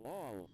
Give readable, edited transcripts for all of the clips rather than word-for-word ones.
Lol.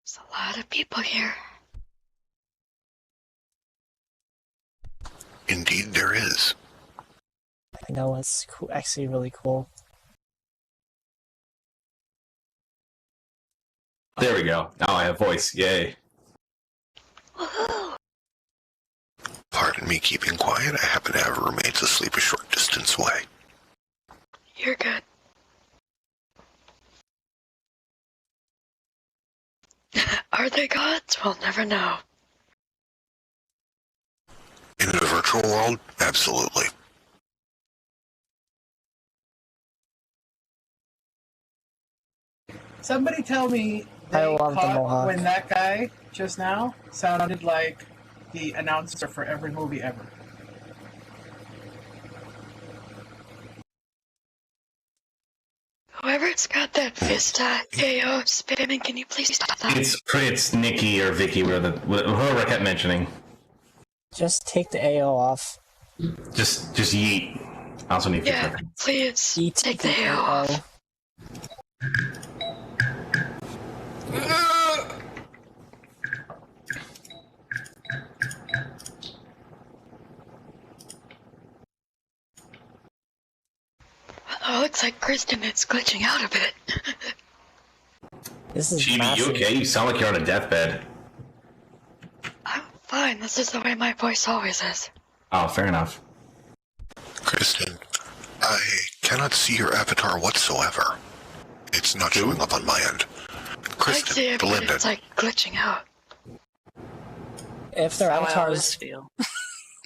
There's a lot of people here. Indeed there is. I know it's actually really cool. There we go. Now I have voice. Yay. Woohoo! Pardon me keeping quiet. I happen to have roommates asleep a short distance away. You're good. Are they gods? We'll never know. In the virtual world, absolutely. Somebody tell me I they love the caught mohawk. when that guy just now sounded like the announcer for every movie ever. Whoever's got that Vista AO spamming, can you please stop that? It's Nikki or Vicky, whoever I kept mentioning. Just take the AO off. Just yeet. I also need Yeah, please. Eat Take the AO off. Oh, looks like Kristin is glitching out a bit. This is Chibi, massive. you okay? You sound like you're on a deathbed. I'm fine. This is the way my voice always is. Oh, fair enough. Kristin, I cannot see your avatar whatsoever. It's not showing up on my end. I see Kristin, it, but Linden. it's like glitching out. If their How I avatar always is feel.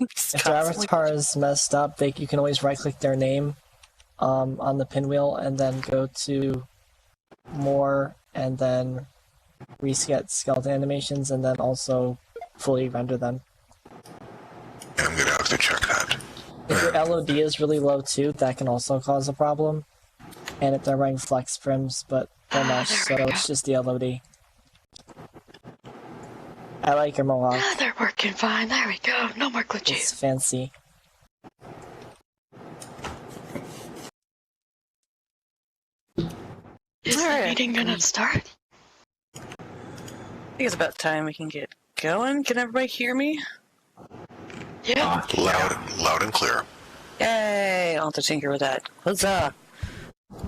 if their avatar is messed up, you can always right-click their name on the pinwheel and then go to more and then reset skeleton animations and then also fully render them. I'm gonna have to check that. If your LOD is really low too, that can also cause a problem. And if they're running flex frames, but they're not, there so we go. it's just the LOD. I like your mohawk. Ah, they're working fine. There we go. No more It's glitches. fancy. Is the Alright. meeting gonna start? I think it's about time we can get going. Can everybody hear me? Yeah. Loud and clear. Yay! I'll have to tinker with that. Huzzah!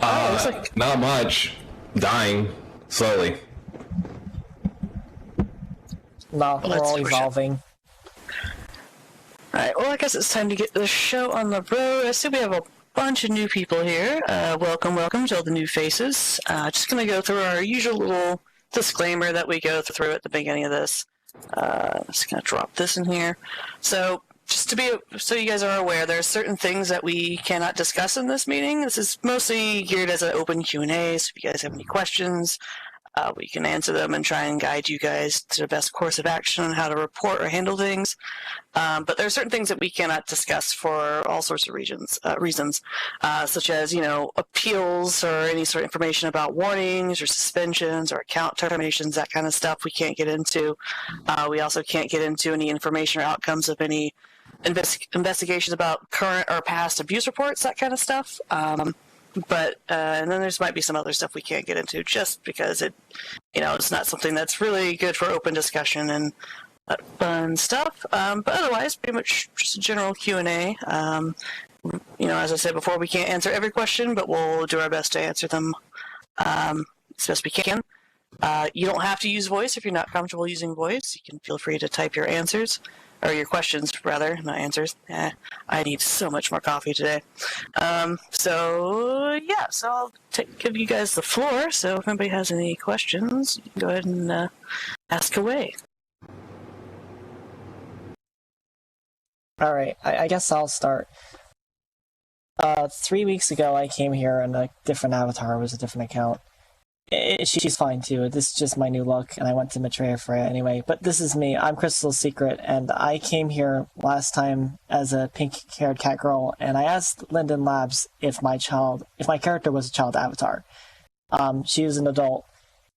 looks like- Not much. Dying. Slowly. No, we're let's all push it. evolving. Alright, well I guess it's time to get the show on the road. I see we have a bunch of new people here. Welcome to all the new faces. Just gonna go through our usual little disclaimer that we go through at the beginning of this. Just gonna drop this in here. So, just so you guys are aware, there are certain things that we cannot discuss in this meeting. This is mostly geared as an open Q&A, so if you guys have any questions, We can answer them and try and guide you guys to the best course of action on how to report or handle things. But there are certain things that we cannot discuss for all sorts of reasons, such as, appeals or any sort of information about warnings or suspensions or account terminations, that kind of stuff we can't get into. We also can't get into any information or outcomes of any investigations about current or past abuse reports, that kind of stuff. But and then there's might be some other stuff we can't get into just because it's not something that's really good for open discussion and fun stuff. But otherwise, pretty much just a general Q&A. As I said before, we can't answer every question, but we'll do our best to answer them as best we can. You don't have to use voice if you're not comfortable using voice. You can feel free to type your answers. Or your questions, rather, not answers. I need so much more coffee today. So I'll give you guys the floor. So if anybody has any questions, you can go ahead and ask away. All right, I guess I'll start. 3 weeks ago, I came here and a different avatar. It was a different account. She's fine too. This is just my new look, and I went to Maitreya for it anyway. But this is me. I'm Crystal's Secret, and I came here last time as a pink-haired cat girl, and I asked Linden Labs if my character was a child avatar. She was an adult,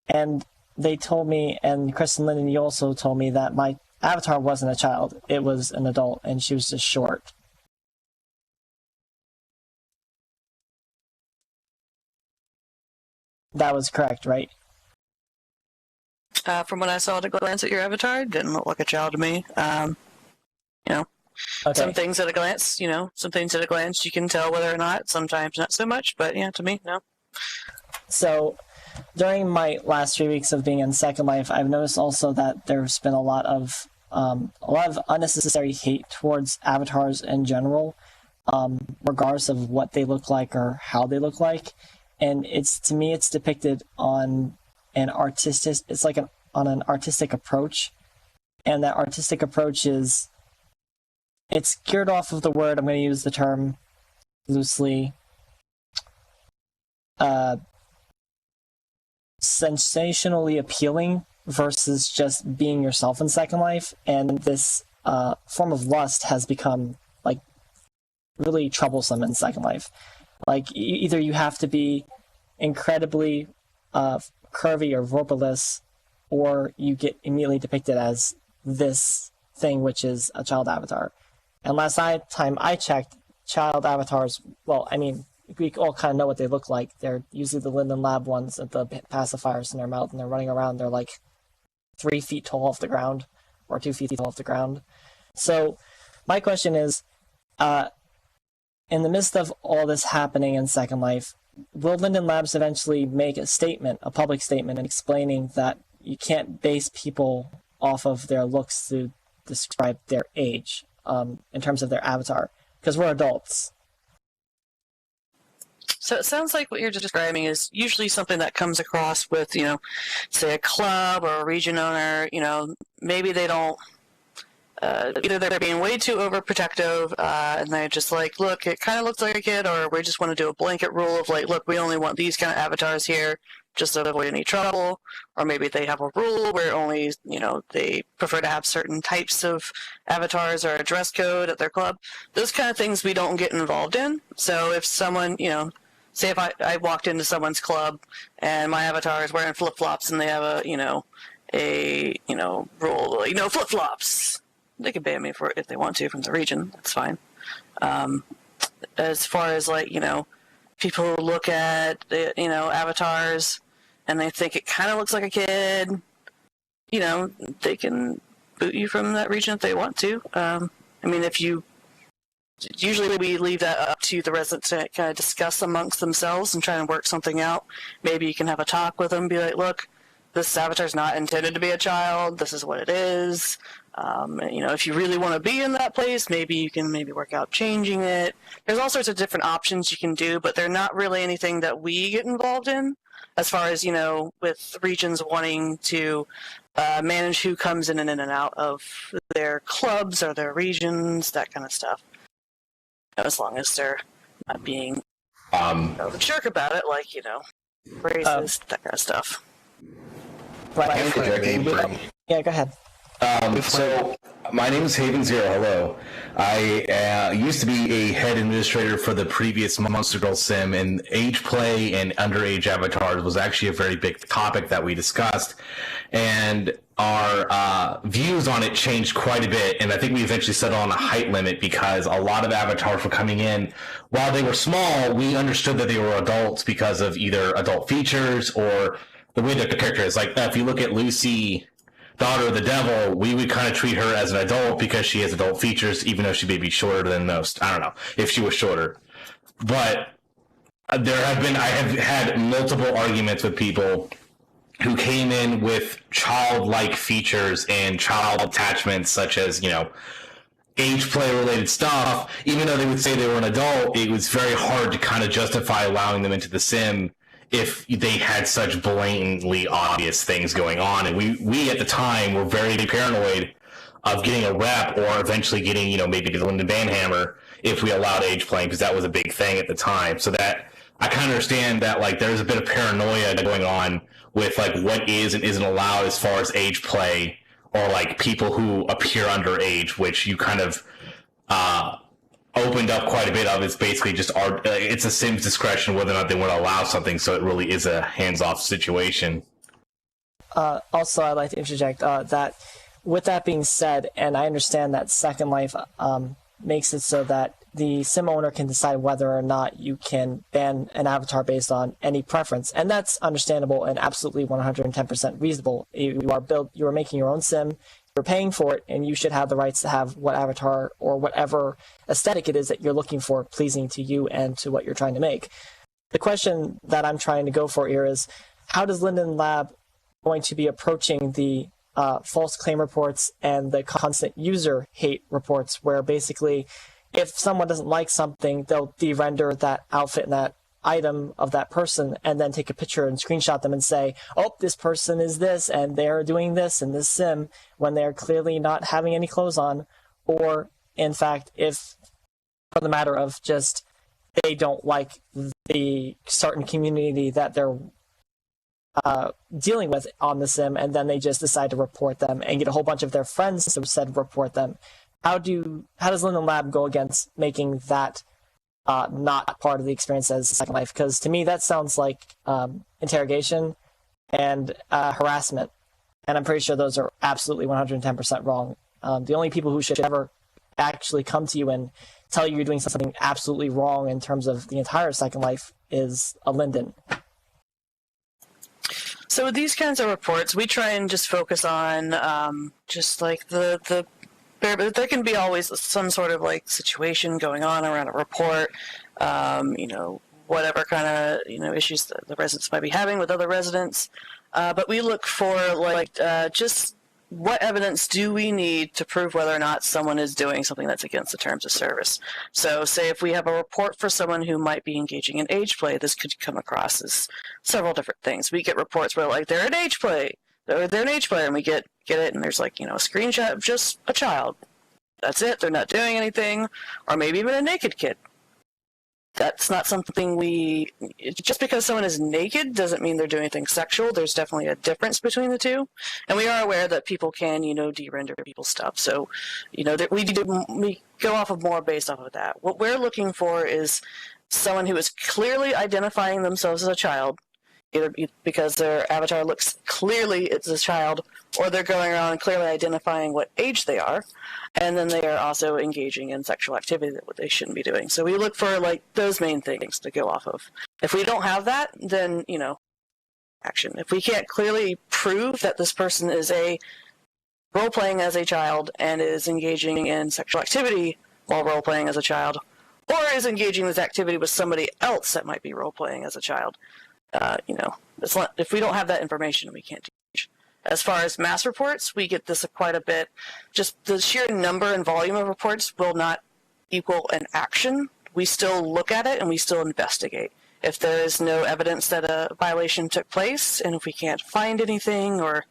and they told me, and Chris and Linden, you also told me that my avatar wasn't a child. It was an adult, and she was just short. That was correct, right? From what I saw at a glance at your avatar, it didn't look like a child to me. Okay. Some things at a glance, you can tell whether or not. Sometimes not so much, but yeah, to me, no. So, during my last 3 weeks of being in Second Life, I've noticed also that there's been a lot of unnecessary hate towards avatars in general, regardless of what they look like or how they look like. And to me, it's depicted on an artistic approach. And that artistic approach it's geared off of the word, I'm going to use the term loosely, sensationally appealing versus just being yourself in Second Life. And this form of lust has become really troublesome in Second Life. Either you have to be incredibly curvy or voluptuous, or you get immediately depicted as this thing, which is a child avatar. And last time I checked, child avatars, well, I mean, we all kind of know what they look like. They're usually the Linden Lab ones with the pacifiers in their mouth, and they're running around. They're 3 feet tall off the ground, or 2 feet tall off the ground. So my question is, in the midst of all this happening in Second Life, will Linden Labs eventually make a public statement, and explaining that you can't base people off of their looks to describe their age in terms of their avatar? Because we're adults. So it sounds like what you're describing is usually something that comes across with, say a club or a region owner. Maybe they don't. Either they're being way too overprotective, and they're just look, it kind of looks like a kid, or we just want to do a blanket rule of look, we only want these kind of avatars here, just to avoid any trouble. Or maybe they have a rule where only, they prefer to have certain types of avatars or a dress code at their club. Those kind of things we don't get involved in. So if someone, say if I walked into someone's club and my avatar is wearing flip-flops and they have a rule, flip-flops. They can ban me for it if they want to from the region. That's fine. As far as people who look at avatars and they think it kind of looks like a kid, they can boot you from that region if they want to. Usually we leave that up to the residents to kind of discuss amongst themselves and try and work something out. Maybe you can have a talk with them, be like, look, this avatar's not intended to be a child. This is what it is. If you really want to be in that place, maybe you can work out changing it. There's all sorts of different options you can do, but they're not really anything that we get involved in as far as, with regions wanting to manage who comes in and out of their clubs or their regions, that kind of stuff. As long as they're not being a jerk about it, racist, that kind of stuff. Right. Can I interject a little bit? Yeah, go ahead. So, my name is Haven Zero. Hello. I used to be a head administrator for the previous Monster Girl sim, and age play and underage avatars was actually a very big topic that we discussed. And our views on it changed quite a bit, and I think we eventually settled on a height limit because a lot of avatars were coming in. While they were small, we understood that they were adults because of either adult features or the way that the character is. Like, if you look at Lucy, Daughter of the Devil, we would kind of treat her as an adult because she has adult features, even though she may be shorter than most. I don't know if she was shorter. But I have had multiple arguments with people who came in with childlike features and child attachments, such as, age play related stuff. Even though they would say they were an adult, it was very hard to kind of justify allowing them into the sim if they had such blatantly obvious things going on. And we at the time were very paranoid of getting a rep or eventually getting, maybe the Linden Banhammer if we allowed age playing, because that was a big thing at the time. So that I kind of understand that, like, there's a bit of paranoia going on with, like, what is and isn't allowed as far as age play, or, like, people who appear underage, which you kind of opened up quite a bit of. It's basically just it's a sim's discretion whether or not they want to allow something, so it really is a hands-off situation. Also, I'd like to interject that with that being said, and I understand that Second Life makes it so that the sim owner can decide whether or not you can ban an avatar based on any preference, and that's understandable and absolutely 110% reasonable. You are making your own sim, you're paying for it, and you should have the rights to have what avatar or whatever aesthetic it is that you're looking for pleasing to you and to what you're trying to make. The question that I'm trying to go for here is, how does Linden Lab going to be approaching the false claim reports and the constant user hate reports, where basically if someone doesn't like something, they'll de-render that outfit and that item of that person and then take a picture and screenshot them and say, oh, this person is this and they're doing this in this sim, when they're clearly not having any clothes on. Or in fact, if for the matter of just they don't like the certain community that they're dealing with on the sim, and then they just decide to report them and get a whole bunch of their friends to said report them. How does Linden Lab go against making that not part of the experience as Second Life? Because to me that sounds like interrogation and harassment, and I'm pretty sure those are absolutely 110% wrong. The only people who should ever actually come to you and tell you you're doing something absolutely wrong in terms of the entire Second Life is a Linden. So with these kinds of reports, we try and just focus on just like the there can be always some sort of like situation going on around a report, whatever kind of issues the residents might be having with other residents. But we look for just what evidence do we need to prove whether or not someone is doing something that's against the terms of service. So say if we have a report for someone who might be engaging in age play, this could come across as several different things. We get reports where like they're an age play, they're an age player, and we get it, and there's like a screenshot of just a child. That's it. They're not doing anything, or maybe even a naked kid. That's not something just because someone is naked doesn't mean they're doing anything sexual. There's definitely a difference between the two. And we are aware that people can, de-render people's stuff. So, we go off of more based off of that. What we're looking for is someone who is clearly identifying themselves as a child, either because their avatar looks clearly it's a child, or they're going around clearly identifying what age they are, and then they are also engaging in sexual activity that they shouldn't be doing. So we look for those main things to go off of. If we don't have that, then action. If we can't clearly prove that this person is role-playing as a child and is engaging in sexual activity while role-playing as a child, or is engaging in this activity with somebody else that might be role-playing as a child, if we don't have that information, we can't teach. As far as mass reports, we get this quite a bit. Just the sheer number and volume of reports will not equal an action. We still look at it and we still investigate. If there is no evidence that a violation took place, and if we can't find anything, or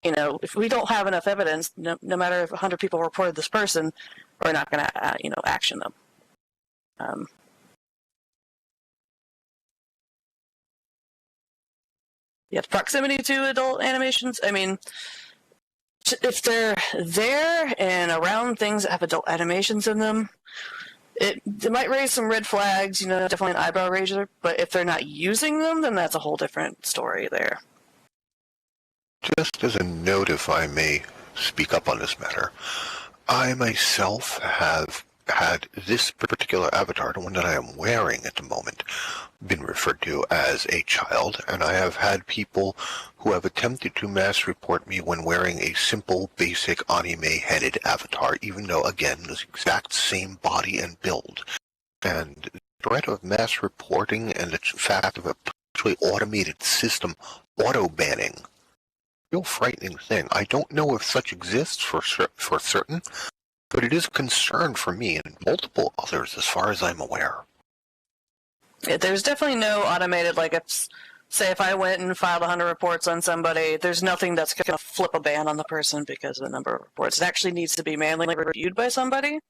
if we don't have enough evidence, no matter if 100 people reported this person, we're not going to action them. Yeah, proximity to adult animations. I mean, if they're there and around things that have adult animations in them, it might raise some red flags, definitely an eyebrow raiser, but if they're not using them, then that's a whole different story there. Just as a note, if I may speak up on this matter, I myself have had this particular avatar, the one that I am wearing at the moment, been referred to as a child, and I have had people who have attempted to mass report me when wearing a simple, basic anime-headed avatar, even though, again, the exact same body and build. And the threat of mass reporting and the fact of a potentially automated system auto-banning, real frightening thing. I don't know if such exists for certain, but it is a concern for me and multiple others as far as I'm aware. There's definitely no automated, like, if I went and filed 100 reports on somebody, there's nothing that's going to flip a ban on the person because of the number of reports. It actually needs to be manually reviewed by somebody.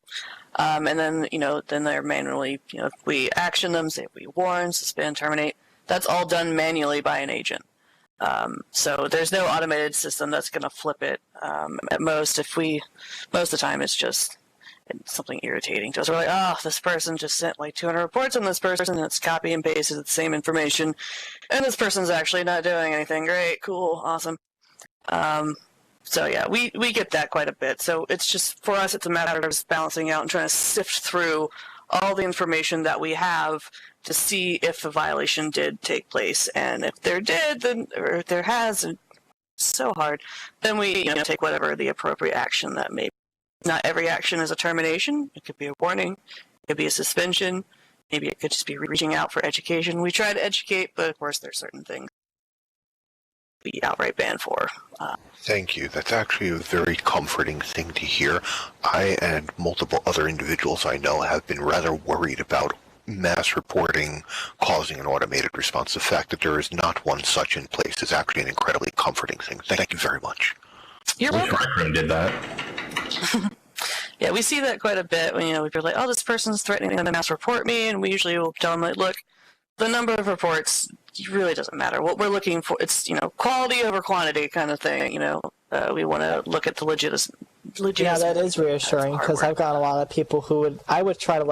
And then, then they're manually, if we action them, say if we warn, suspend, terminate, that's all done manually by an agent. So there's no automated system that's going to flip it. At most, most of the time it's just something irritating to us. We're like, this person just sent like 200 reports on this person, and it's copy and pasted the same information, and this person's actually not doing anything. Great, cool, awesome. So yeah, we get that quite a bit. So it's just, for us, it's a matter of balancing out and trying to sift through all the information that we have to see if a violation did take place, and if there did, then, or if there has, and it's so hard, then we take whatever the appropriate action that may be. Not every action is a termination. It could be a warning. It could be a suspension. Maybe it could just be reaching out for education. We try to educate, but of course there's certain things we outright ban for. Thank you. That's actually a very comforting thing to hear. I and multiple other individuals I know have been rather worried about mass reporting causing an automated response. The fact that there is not one such in place is actually an incredibly comforting thing. Thank you very much. You're welcome. Rec did that. Yeah, we see that quite a bit when, we're like, this person's threatening to mass report me, and we usually will tell them, like, look, the number of reports really doesn't matter. What we're looking for, it's, quality over quantity kind of thing, we want to look at the legit. Yeah, that is reassuring, because I've got a lot of people who I would try to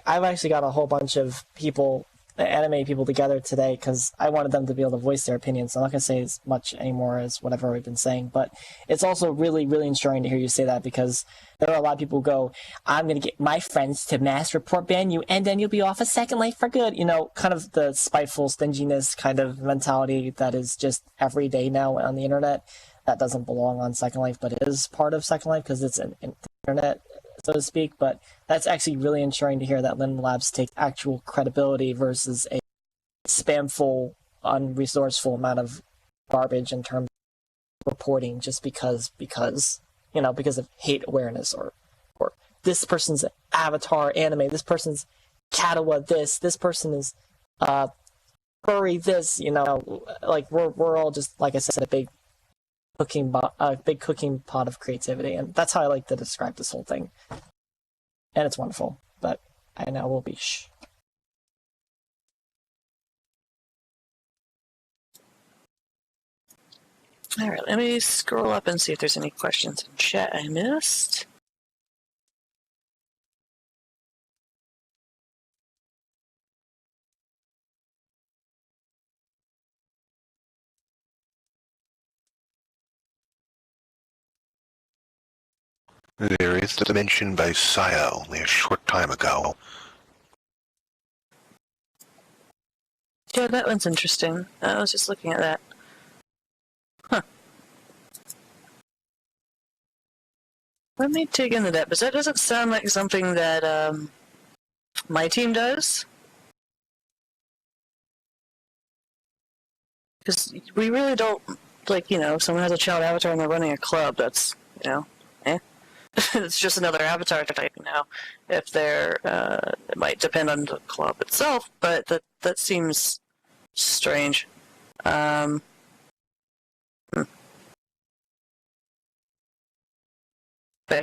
I've actually got a whole bunch of people, anime people together today, because I wanted them to be able to voice their opinions. So I'm not going to say as much anymore as whatever we've been saying, but it's also really, really ensuring to hear you say that, because there are a lot of people who go, I'm going to get my friends to mass report ban you, and then you'll be off a Second Life for good. Kind of the spiteful stinginess kind of mentality that is just every day now on the internet. That doesn't belong on Second Life, but it is part of Second Life because it's an internet, so to speak. But that's actually really ensuring to hear that Linden Labs take actual credibility versus a spamful, unresourceful amount of garbage in terms of reporting just because of hate awareness or this person's avatar anime, this person's Katawa this person is furry this, like we're all just, like I said, a big cooking pot of creativity, and that's how I like to describe this whole thing. And it's wonderful, but I know we'll be All right, let me scroll up and see if there's any questions in chat I missed. There is the mention by Saya only a short time ago. Yeah, that one's interesting. I was just looking at that. Huh. Let me dig into that, because that doesn't sound like something that my team does. Because we really don't, if someone has a child avatar and they're running a club, that's, it's just another avatar type, if they're, it might depend on the club itself, but that seems strange. But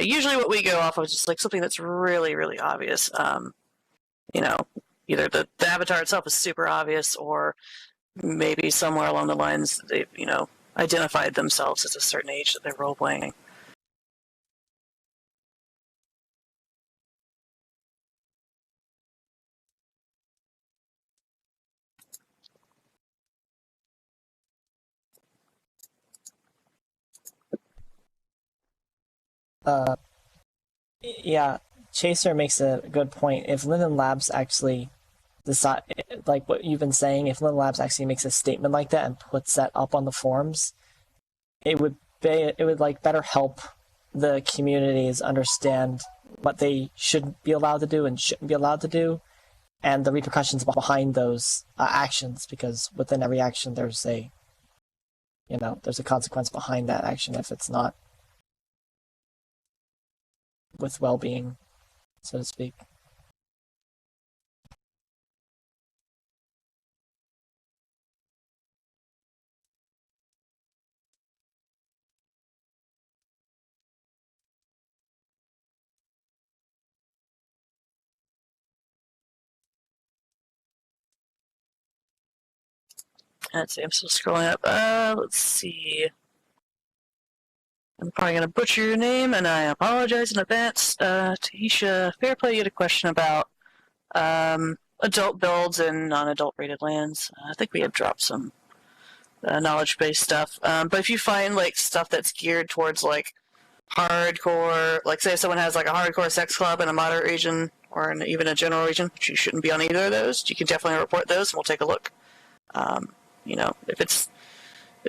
usually what we go off of is just something that's really, really obvious. Either the avatar itself is super obvious, or maybe somewhere along the lines they've, identified themselves as a certain age that they're role-playing. Yeah, Chaser makes a good point. If Linden Labs actually decide, like what you've been saying, if Linden Labs actually makes a statement like that and puts that up on the forums, it would like better help the communities understand what they should be allowed to do and shouldn't be allowed to do, and the repercussions behind those actions. Because within every action, there's a consequence behind that action if it's not with well-being, so to speak. Let's see, I'm still scrolling up. Let's see. I'm probably going to butcher your name, and I apologize in advance. Tahisha Fairplay, you had a question about adult builds and non-adult rated lands. I think we have dropped some knowledge-based stuff. But if you find like stuff that's geared towards like hardcore, like say someone has like a hardcore sex club in a moderate region or even a general region, which you shouldn't be on either of those, you can definitely report those, and we'll take a look.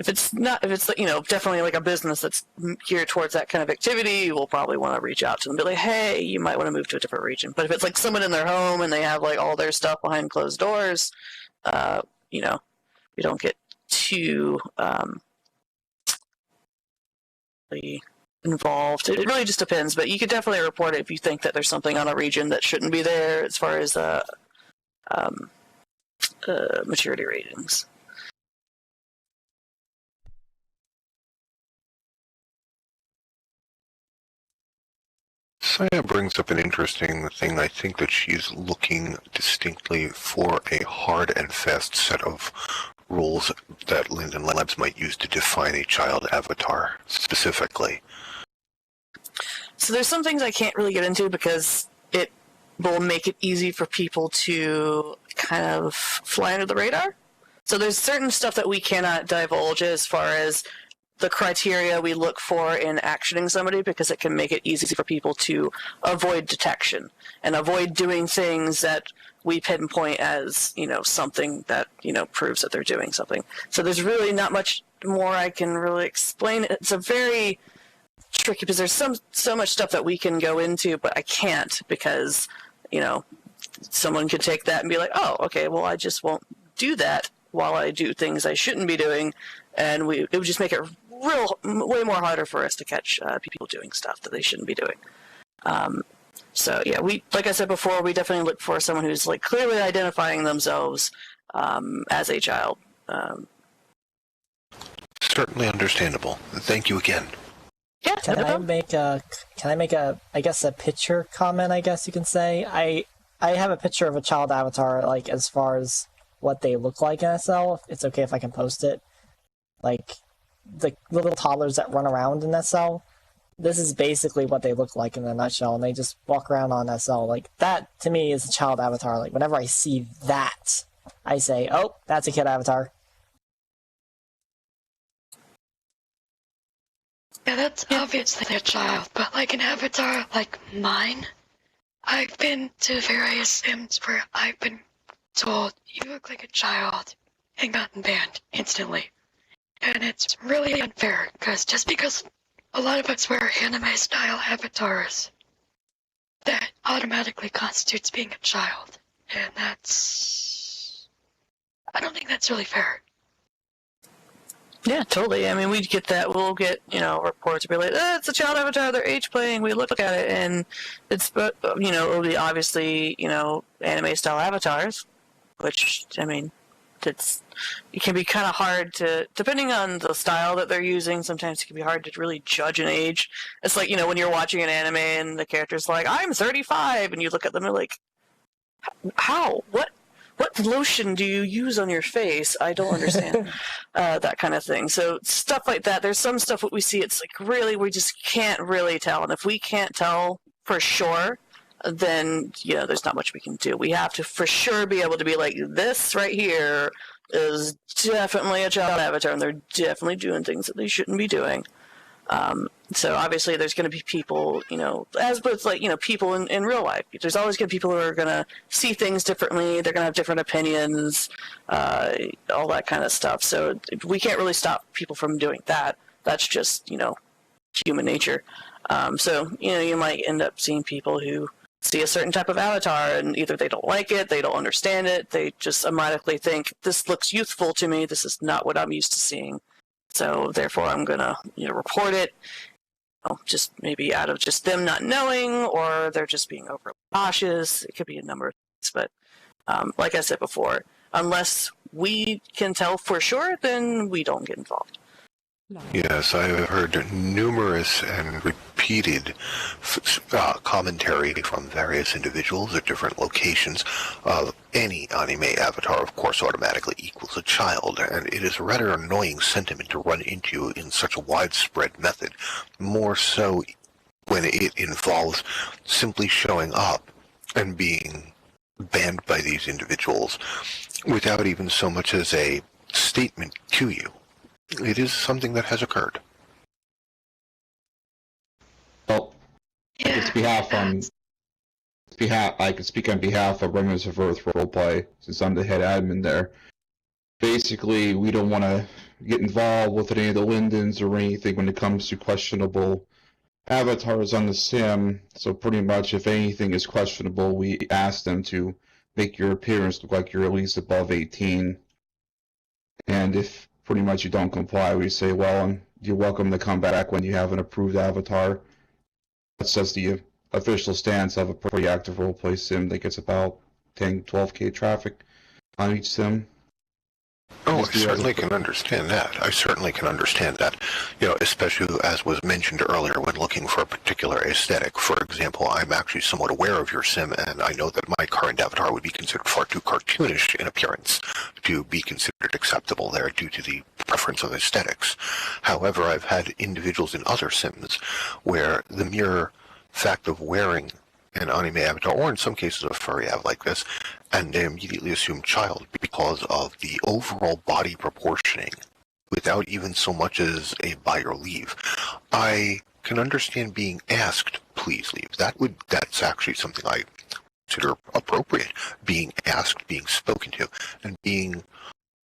If it's definitely like a business that's geared towards that kind of activity, you will probably want to reach out to them and be like, hey, you might want to move to a different region. But if it's like someone in their home and they have like all their stuff behind closed doors, we don't get too involved. It really just depends, but you could definitely report it if you think that there's something on a region that shouldn't be there as far as maturity ratings. Saya brings up an interesting thing. I think that she's looking distinctly for a hard and fast set of rules that Linden Labs might use to define a child avatar specifically. So there's some things I can't really get into because it will make it easy for people to kind of fly under the radar. So there's certain stuff that we cannot divulge as far as the criteria we look for in actioning somebody, because it can make it easy for people to avoid detection and avoid doing things that we pinpoint as, something that, proves that they're doing something. So there's really not much more I can really explain. It's a very tricky, because there's so much stuff that we can go into, but I can't, because, someone could take that and be like, oh, okay, well, I just won't do that while I do things I shouldn't be doing. And it would just make it way more harder for us to catch people doing stuff that they shouldn't be doing. So yeah, like I said before, we definitely look for someone who's like clearly identifying themselves as a child. Certainly understandable. Thank you again. Yeah. Can I make a I guess a picture comment, I guess you can say? I have a picture of a child avatar, like as far as what they look like in SL. It's okay if I can post it. Like the little toddlers that run around in SL. This is basically what they look like in a nutshell, and they just walk around on SL. Like that to me is a child avatar. Like whenever I see that, I say, "Oh, that's a kid avatar." Yeah, that's obviously a child, but like an avatar like mine, I've been to various sims where I've been told, you look like a child, and gotten banned instantly. And it's really unfair, because just because a lot of us wear anime-style avatars, that automatically constitutes being a child. And I don't think that's really fair. Yeah, totally. I mean, we'd get that. We'll get, reports to be like, it's a child avatar, they're age playing. We look at it, and it's, it'll be obviously, anime-style avatars, which, I mean, it can be kind of hard to, depending on the style that they're using, sometimes it can be hard to really judge an age. It's like, when you're watching an anime and the character's like, I'm 35, and you look at them and you're like, how? what lotion do you use on your face? I don't understand. That kind of thing. So stuff like that. There's some stuff that we see, it's like really, we just can't really tell. And if we can't tell for sure, then, there's not much we can do. We have to for sure be able to be like, this right here is definitely a child avatar, and they're definitely doing things that they shouldn't be doing. So obviously there's going to be people, as with like, people in real life. There's always going to be people who are going to see things differently. They're going to have different opinions, all that kind of stuff. So we can't really stop people from doing that. That's just, human nature. So, you might end up seeing people who see a certain type of avatar and either they don't like it, they don't understand it, they just automatically think, this looks youthful to me, this is not what I'm used to seeing. So therefore I'm going to report it, just maybe out of just them not knowing, or they're just being overly cautious. It could be a number of things, but like I said before, unless we can tell for sure, then we don't get involved. Yes, I have heard numerous and repeated commentary from various individuals at different locations of any anime avatar, of course, automatically equals a child, and it is a rather annoying sentiment to run into in such a widespread method, more so when it involves simply showing up and being banned by these individuals without even so much as a statement to you. It is something that has occurred. Well, I can speak on behalf of Remnants of Earth Roleplay, since I'm the head admin there. Basically, we don't want to get involved with any of the Lindens or anything when it comes to questionable avatars on the sim. So pretty much, if anything is questionable, we ask them to make your appearance look like you're at least above 18. And if pretty much you don't comply, we say, well, you're welcome to come back when you have an approved avatar. That's just the official stance of a pretty active roleplay sim that gets about 10, 12k traffic on each sim. Oh, I certainly can understand that. Especially as was mentioned earlier when looking for a particular aesthetic. For example, I'm actually somewhat aware of your sim, and I know that my current avatar would be considered far too cartoonish in appearance to be considered acceptable there due to the preference of aesthetics. However, I've had individuals in other sims where the mere fact of wearing an anime avatar, or in some cases a furry av like this, and they immediately assume child because of the overall body proportioning, without even so much as a by your leave. I can understand being asked, please leave. That's actually something I consider appropriate. Being asked, being spoken to, and being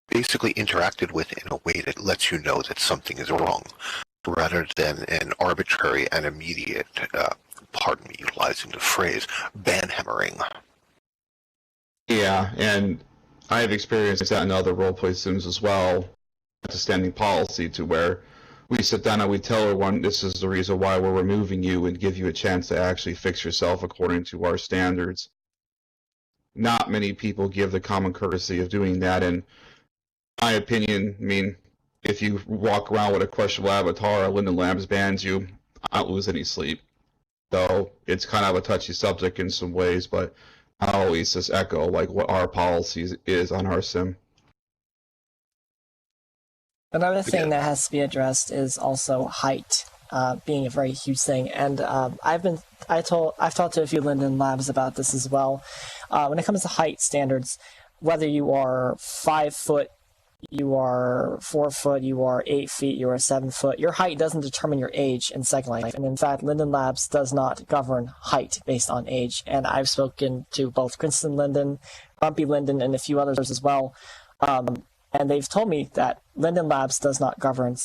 basically interacted with in a way that lets you know that something is wrong, rather than an arbitrary and immediate, pardon me utilizing the phrase, ban-hammering. Yeah, and I have experienced that in other roleplay sims as well. It's a standing policy to where we sit down and we tell everyone this is the reason why we're removing you and give you a chance to actually fix yourself according to our standards. Not many people give the common courtesy of doing that, and in my opinion, if you walk around with a questionable avatar, Linden Labs bans you, I don't lose any sleep. So it's kind of a touchy subject in some ways, but I always just echo what our policy is on our sim. Another thing that has to be addressed is also height, being a very huge thing. And I've talked to a few Linden Labs about this as well. When it comes to height standards, whether you are 5 foot, you are 4 foot, you are 8 feet, you are 7 foot, your height doesn't determine your age in Second Life. And in fact, Linden Labs does not govern height based on age. And I've spoken to both Kristin Linden, Bumpy Linden, and a few others as well. And they've told me that Linden Labs does not govern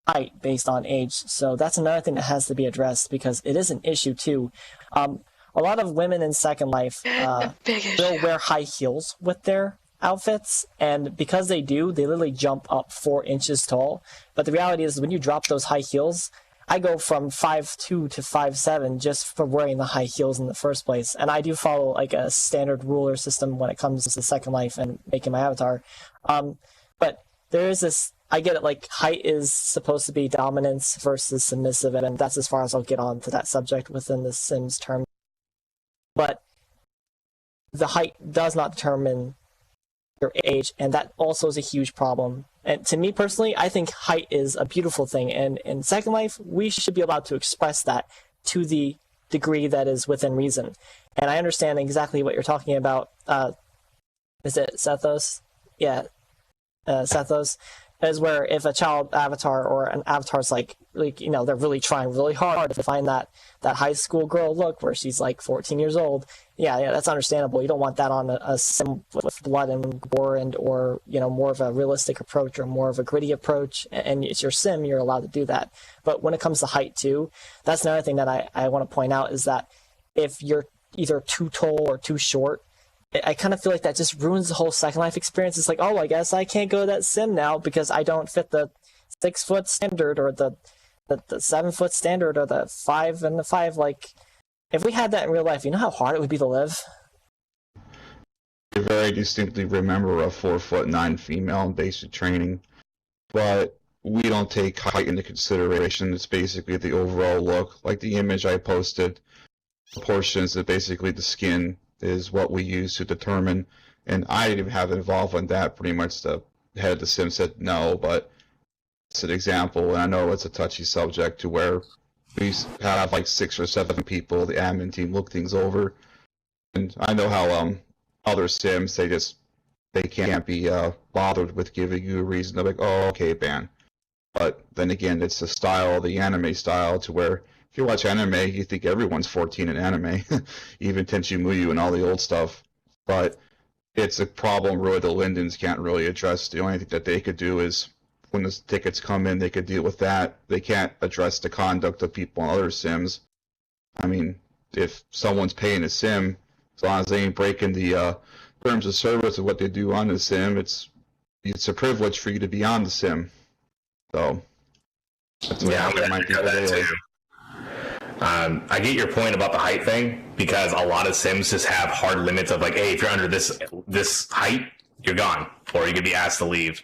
height based on age. So that's another thing that has to be addressed, because it is an issue too. A lot of women in Second Life will wear high heels with their outfits, and because they do, they literally jump up 4 inches tall. But the reality is, when you drop those high heels, I go from 5'2" to 5'7" just for wearing the high heels in the first place. And I do follow a standard ruler system when it comes to Second Life and making my avatar. But there is this, I get it, height is supposed to be dominance versus submissive, and that's as far as I'll get on to that subject within the Sims term. But the height does not determine your age, and that also is a huge problem. And to me personally, I think height is a beautiful thing, and in Second Life, we should be allowed to express that to the degree that is within reason. And I understand exactly what you're talking about. Is it Sethos? Yeah, Sethos. Is where if a child avatar or an avatar's like they're really trying really hard to find that high school girl look where she's like 14 years old. Yeah, that's understandable. You don't want that on a sim with blood and gore or more of a realistic approach or more of a gritty approach. And it's your sim, you're allowed to do that. But when it comes to height too, that's another thing that I want to point out is that if you're either too tall or too short, I kind of feel like that just ruins the whole Second Life experience. It's like, oh, I guess I can't go to that sim now because I don't fit the 6 foot standard or the 7 foot standard or the 5 and the 5. Like, if we had that in real life, you know how hard it would be to live? I very distinctly remember a 4'9" female in basic training, but we don't take height into consideration. It's basically the overall look. Like the image I posted, proportions of basically the skin is what we use to determine, and I didn't have involved in that. Pretty much the head of the sim said no, but it's an example, and I know it's a touchy subject to where we have like 6 or 7 people, the admin team, look things over, and I know how other sims, they can't be bothered with giving you a reason. They're like, oh, okay, ban. But then again, it's the style, the anime style, to where if you watch anime, you think everyone's 14 in anime, even Tenchi Muyo and all the old stuff. But it's a problem really the Lindens can't really address. The only thing that they could do is when the tickets come in, they could deal with that. They can't address the conduct of people on other sims. I mean, if someone's paying a sim, as long as they ain't breaking the terms of service of what they do on the sim, it's a privilege for you to be on the sim. So that's what I remind people daily. I get your point about the height thing, because a lot of sims just have hard limits of like, hey, if you're under this height, you're gone, or you could be asked to leave.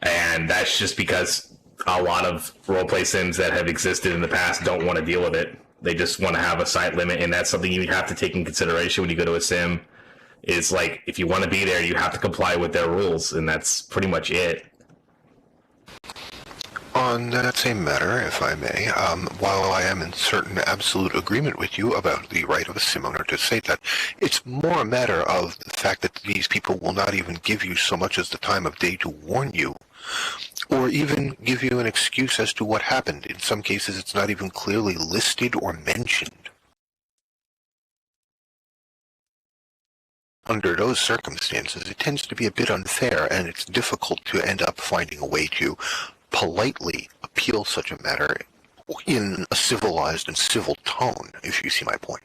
And that's just because a lot of roleplay sims that have existed in the past don't want to deal with it. They just want to have a site limit, and that's something you have to take in consideration when you go to a sim. Is like, if you want to be there, you have to comply with their rules, and that's pretty much it. On that same matter, if I may, while I am in certain absolute agreement with you about the right of a sim owner to say that, it's more a matter of the fact that these people will not even give you so much as the time of day to warn you, or even give you an excuse as to what happened. In some cases, it's not even clearly listed or mentioned. Under those circumstances, it tends to be a bit unfair, and it's difficult to end up finding a way to politely appeal such a matter in a civilized and civil tone, if you see my point.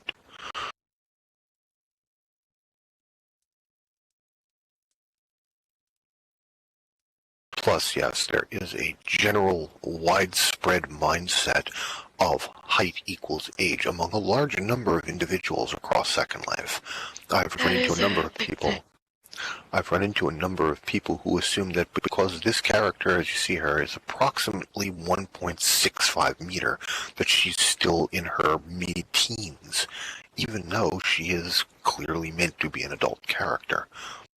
Plus, yes, there is a general widespread mindset of height equals age among a large number of individuals across Second Life. I've run into a number of people who assume that because this character, as you see her, is approximately 1.65 meter, that she's still in her mid-teens, even though she is clearly meant to be an adult character.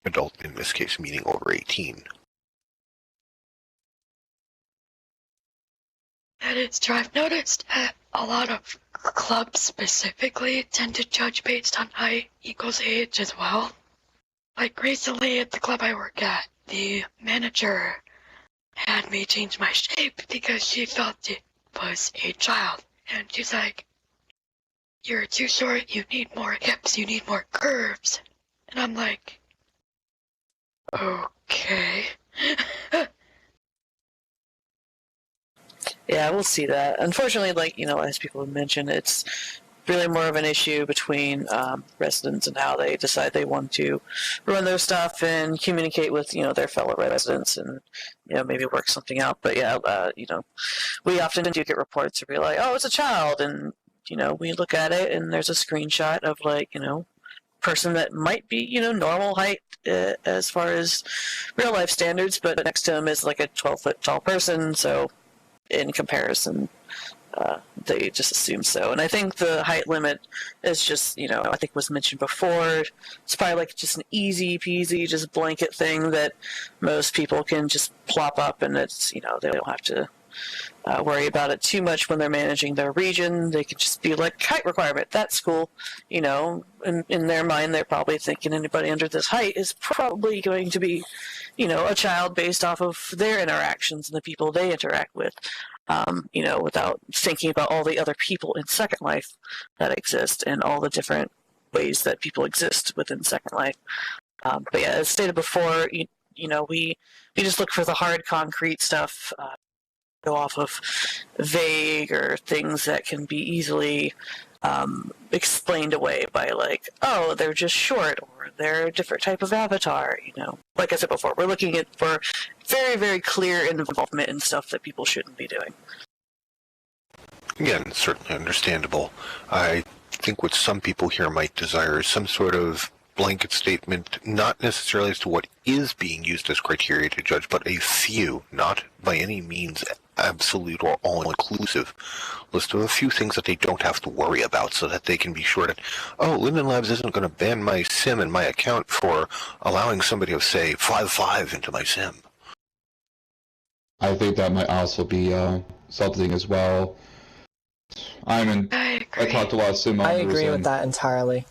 Adult in this case meaning over 18. That is true. I've noticed that a lot of clubs specifically tend to judge based on height equals age as well. Like recently at the club I work at, the manager had me change my shape because she felt it was a child. And she's like, you're too short, you need more hips, you need more curves. And I'm like, okay. Yeah, we'll see that. Unfortunately, like, as people have mentioned, it's really more of an issue between residents and how they decide they want to run their stuff and communicate with, their fellow residents and, maybe work something out. But yeah, we often do get reports where we're like, oh, it's a child. And, we look at it and there's a screenshot of like, person that might be, normal height as far as real life standards, but next to him is like a 12-foot tall person. So in comparison, they just assume so. And I think the height limit is just, I think was mentioned before. It's probably like just an easy peasy, just blanket thing that most people can just plop up, and it's, they don't have to worry about it too much when they're managing their region. They could just be like, height requirement, that's cool. In their mind, they're probably thinking anybody under this height is probably going to be, a child based off of their interactions and the people they interact with, without thinking about all the other people in Second Life that exist and all the different ways that people exist within Second Life. But yeah, as stated before, we just look for the hard concrete stuff, go off of vague or things that can be easily explained away by like, oh, they're just short, or they're a different type of avatar. Like I said before, we're looking for very, very clear involvement in stuff that people shouldn't be doing. Again, certainly understandable. I think what some people here might desire is some sort of blanket statement, not necessarily as to what is being used as criteria to judge, but a few, not by any means absolute or all-inclusive list of a few things that they don't have to worry about, so that they can be sure that, Linden Labs isn't going to ban my sim and my account for allowing somebody to say 5/5 into my sim. I think that might also be something as well. I talked to a lot of sim owners. I agree with that entirely.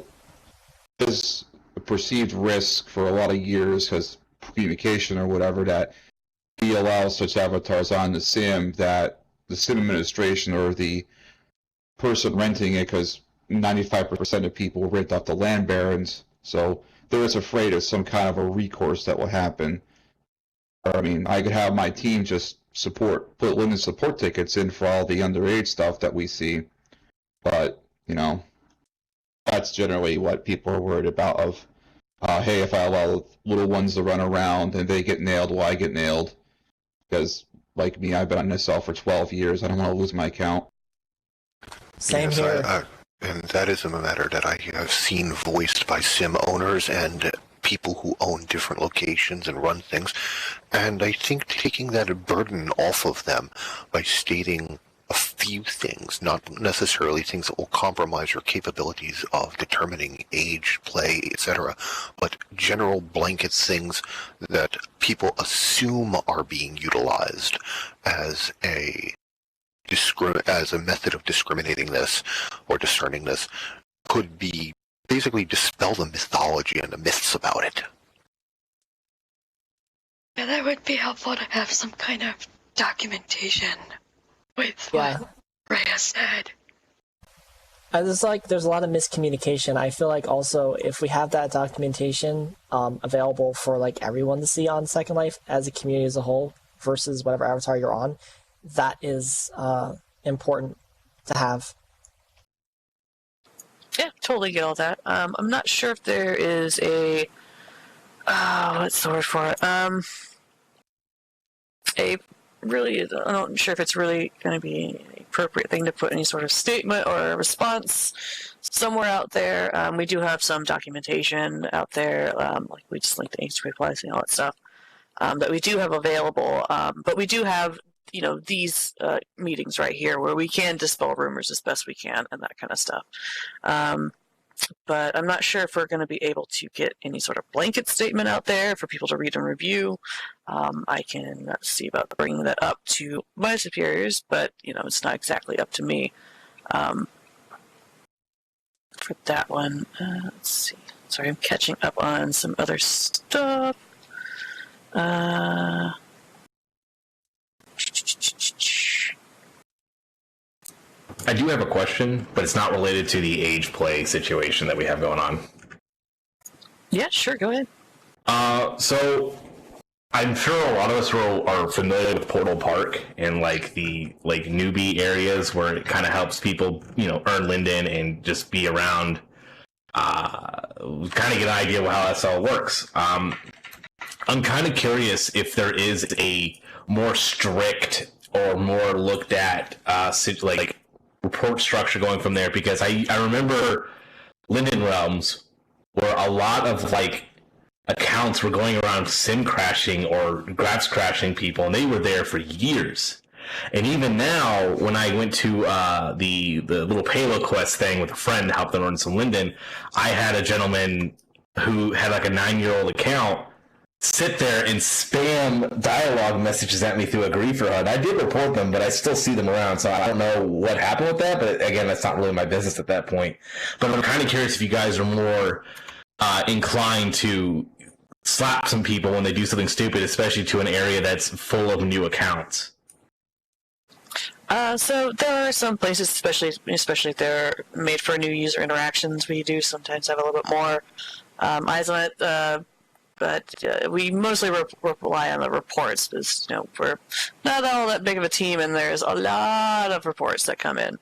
There's a perceived risk for a lot of years because communication or whatever that he allows such avatars on the sim that the sim administration or the person renting it, because 95% of people rent off the land barons, so they're just afraid of some kind of a recourse that will happen. I mean, I could have my team just put Linden support tickets in for all the underage stuff that we see, but, that's generally what people are worried about of, hey, if I allow little ones to run around and they get nailed, will I get nailed? Because, like me, I've been on this for 12 years. I don't want to lose my account. Same here. And that is a matter that I have seen voiced by sim owners and people who own different locations and run things. And I think taking that burden off of them by stating a few things, not necessarily things that will compromise your capabilities of determining age, play, etc., but general blanket things that people assume are being utilized as a method of discriminating this or discerning this, could be basically dispel the mythology and the myths about it. Yeah, that would be helpful to have some kind of documentation with Yeah. what Rhea said. There's a lot of miscommunication. I feel like also if we have that documentation available for like everyone to see on Second Life as a community as a whole versus whatever avatar you're on, that is important to have. Yeah, totally get all that. I'm not sure if there is a what's the word for it? I'm not sure if it's really going to be an appropriate thing to put any sort of statement or a response somewhere out there. We do have some documentation out there, like we just linked the HTTP policy and all that stuff, that we do have available. But we do have, these meetings right here where we can dispel rumors as best we can and that kind of stuff. But I'm not sure if we're going to be able to get any sort of blanket statement out there for people to read and review. I can see about bringing that up to my superiors, but, it's not exactly up to me for that one. Let's see. Sorry, I'm catching up on some other stuff. I do have a question, but it's not related to the age play situation that we have going on. Yeah, sure, go ahead. So I'm sure a lot of us are familiar with Portal Park and the newbie areas where it kind of helps people, earn Linden and just be around, kind of get an idea of how that all works. I'm kind of curious if there is a more strict or more looked at report structure going from there, because I remember Linden Realms where a lot of accounts were going around sim crashing or graphs crashing people, and they were there for years. And even now, when I went to the little payload quest thing with a friend to help them run some Linden, I had a gentleman who had like a 9-year-old account sit there and spam dialogue messages at me through a griefer HUD. I did report them, but I still see them around, so I don't know what happened with that, but again, that's not really my business at that point. But I'm kind of curious if you guys are more inclined to slap some people when they do something stupid, especially to an area that's full of new accounts. So there are some places, especially if they're made for new user interactions, we do sometimes have a little bit more eyes on it. But we mostly rely on the reports, because we're not all that big of a team, and there's a lot of reports that come in.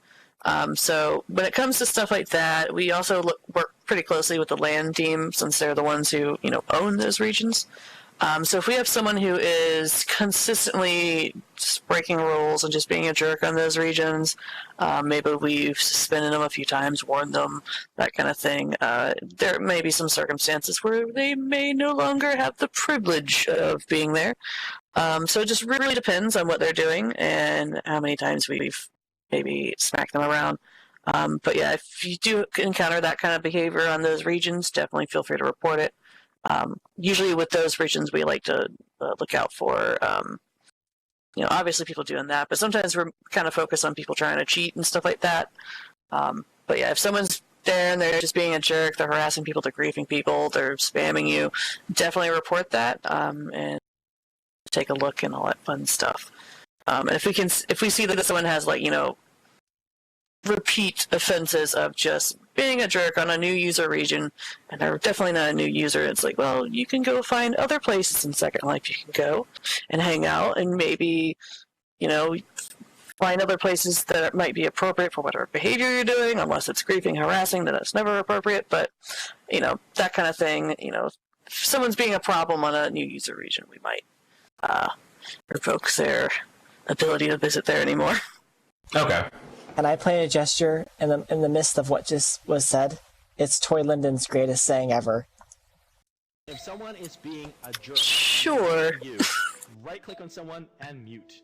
So when it comes to stuff like that, we also work pretty closely with the land team, since they're the ones who own those regions. So if we have someone who is consistently just breaking rules and just being a jerk on those regions, maybe we've suspended them a few times, warned them, that kind of thing. There may be some circumstances where they may no longer have the privilege of being there. So it just really depends on what they're doing and how many times we've maybe smacked them around. But yeah, if you do encounter that kind of behavior on those regions, definitely feel free to report it. Usually with those regions, we like to look out for, obviously people doing that, but sometimes we're kind of focused on people trying to cheat and stuff like that. But yeah, if someone's there and they're just being a jerk, they're harassing people, they're griefing people, they're spamming you, definitely report that and take a look and all that fun stuff. And if we see that someone has repeat offenses of just being a jerk on a new user region, and they're definitely not a new user, it's like, well, you can go find other places in Second Life you can go and hang out, and maybe, find other places that might be appropriate for whatever behavior you're doing, unless it's griefing, harassing, then it's never appropriate, but, that kind of thing, if someone's being a problem on a new user region, we might revoke their ability to visit there anymore. Okay. And I play a gesture in the midst of what just was said. It's Toy Linden's greatest saying ever. If someone is being a jerk, sure. Right-click on someone and mute.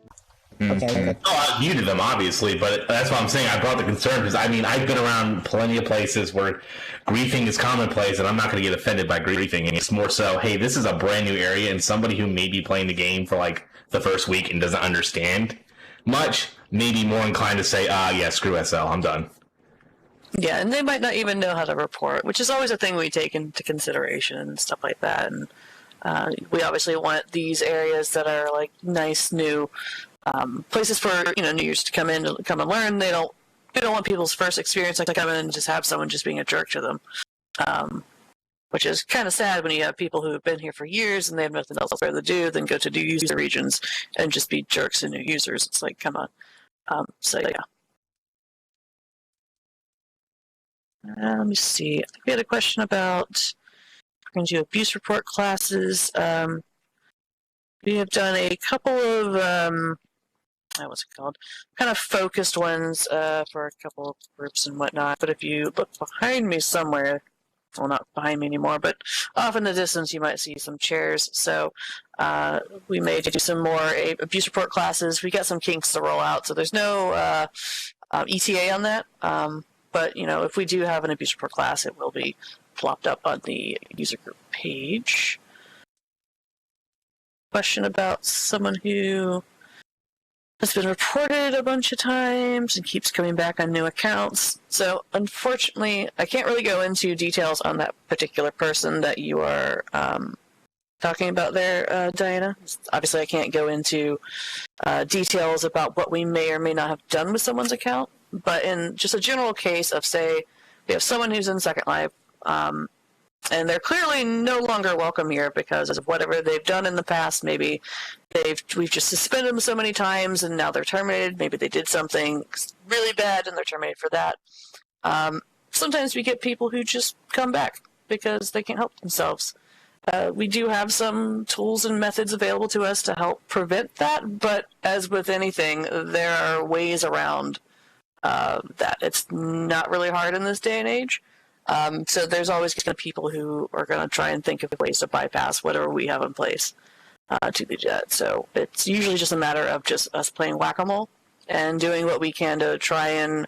Okay, good. Oh, I muted them, obviously, but that's what I'm saying. I brought the concern because, I've been around plenty of places where griefing is commonplace, and I'm not going to get offended by griefing. And it's more so, hey, this is a brand new area, and somebody who may be playing the game for, the first week and doesn't understand much, may be more inclined to say, yeah, screw SL, I'm done. Yeah, and they might not even know how to report, which is always a thing we take into consideration and stuff like that. And we obviously want these areas that are nice new places for new users to come and learn. They don't want people's first experience to come in and just have someone just being a jerk to them. Which is kind of sad when you have people who have been here for years and they have nothing else to do than go to new user regions and just be jerks to new users. It's like, come on. So yeah. Let me see. I think we had a question about we're going to do abuse report classes. We have done a couple of what's it called? Kind of focused ones for a couple of groups and whatnot. But if you look behind me somewhere, well, not behind me anymore, but off in the distance, you might see some chairs. So we may do some more abuse report classes. We got some kinks to roll out, so there's no ETA on that. But if we do have an abuse report class, it will be plopped up on the user group page. Question about someone who has been reported a bunch of times and keeps coming back on new accounts. So unfortunately, I can't really go into details on that particular person that you are talking about there, Diana. Obviously, I can't go into details about what we may or may not have done with someone's account, but in just a general case of, say, we have someone who's in Second Life, and they're clearly no longer welcome here because of whatever they've done in the past. Maybe we've just suspended them so many times and now they're terminated. Maybe they did something really bad and they're terminated for that. Sometimes we get people who just come back because they can't help themselves. We do have some tools and methods available to us to help prevent that, but as with anything, there are ways around that. It's not really hard in this day and age. So there's always going to be people who are going to try and think of ways to bypass whatever we have in place. to the jet. So it's usually just a matter of just us playing whack-a-mole and doing what we can to try and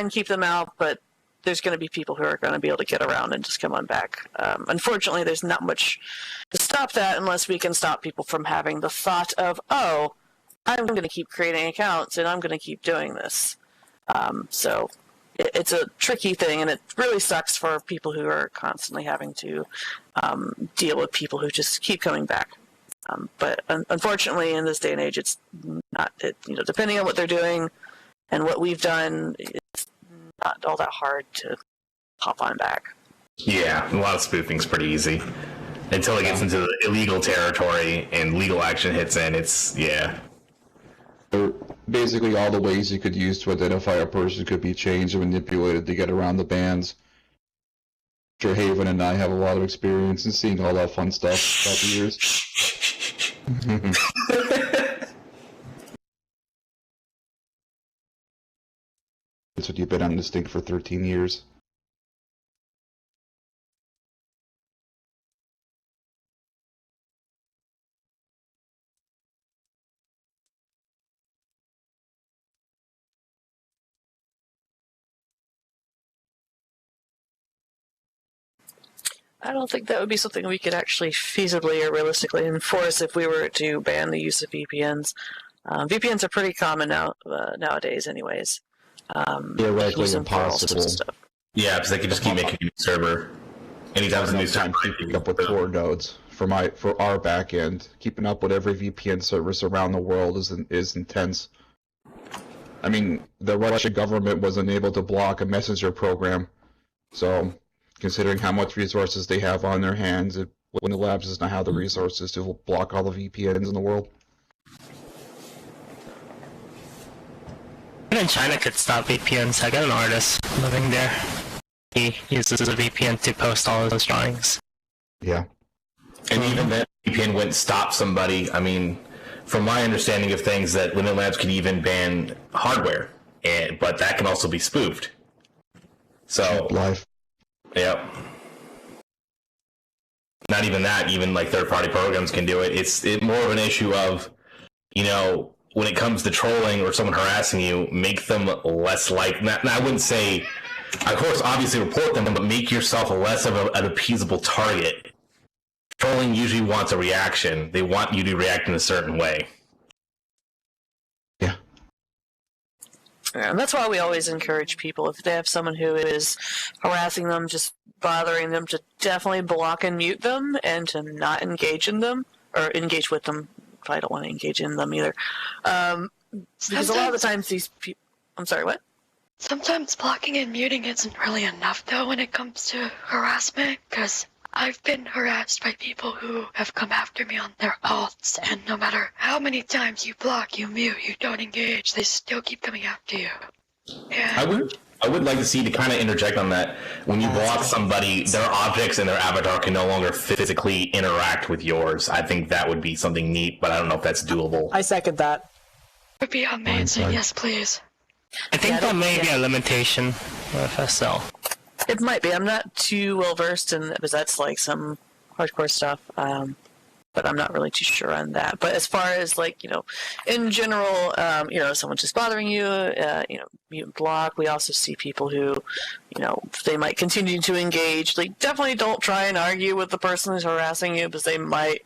keep them out, but there's going to be people who are going to be able to get around and just come on back. Unfortunately, there's not much to stop that unless we can stop people from having the thought of, oh, I'm going to keep creating accounts and I'm going to keep doing this. So it's a tricky thing, and it really sucks for people who are constantly having to deal with people who just keep coming back. But unfortunately, in this day and age, it's not, depending on what they're doing and what we've done, it's not all that hard to hop on back. Yeah, a lot of spoofing's pretty easy. Until it gets into the illegal territory and legal action hits in, Basically, all the ways you could use to identify a person could be changed and manipulated to get around the bans. Sure, Haven and I have a lot of experience in seeing all that fun stuff throughout the years. That's what you've been on this thing for 13 years. I don't think that would be something we could actually feasibly or realistically enforce if we were to ban the use of VPNs. VPNs are pretty common nowadays anyways. Theoretically impossible. Yeah, because they can just keep making a new server. Anytime a new server, keeping up with core nodes for our back end, keeping up with every VPN service around the world is intense. I mean, the Russian government was unable to block a messenger program, so considering how much resources they have on their hands, Linden Labs does not have the resources to block all the VPNs in the world. Even China could stop VPNs. I got an artist living there. He uses a VPN to post all of those drawings. Yeah. And even that VPN wouldn't stop somebody. I mean, from my understanding of things, that Linden Labs could even ban hardware, but that can also be spoofed. So, live. Yep. Not even that. Even like third-party programs can do it. It's more of an issue of, when it comes to trolling or someone harassing you, make them less like. Now, I wouldn't say, of course, obviously report them, but make yourself less of an appeasable target. Trolling usually wants a reaction. They want you to react in a certain way. Yeah. And that's why we always encourage people, if they have someone who is harassing them, just bothering them, to definitely block and mute them and to not engage in them, or engage with them. I don't want to engage in them either. Because a lot of the times these people... I'm sorry, what? Sometimes blocking and muting isn't really enough, though, when it comes to harassment, because I've been harassed by people who have come after me on their alts, and no matter how many times you block, you mute, you don't engage, they still keep coming after you. And I would like to see, to kind of interject on that, when you block somebody, their objects and their avatar can no longer physically interact with yours. I think that would be something neat, but I don't know if that's doable. I second that. would be amazing, yes please. I think that may be a limitation with SL. It might be. I'm not too well versed in, because that's like some hardcore stuff. But I'm not really too sure on that. But as far as in general, someone's just bothering you, mute and block. We also see people who, they might continue to engage. Like, definitely don't try and argue with the person who's harassing you, because they might,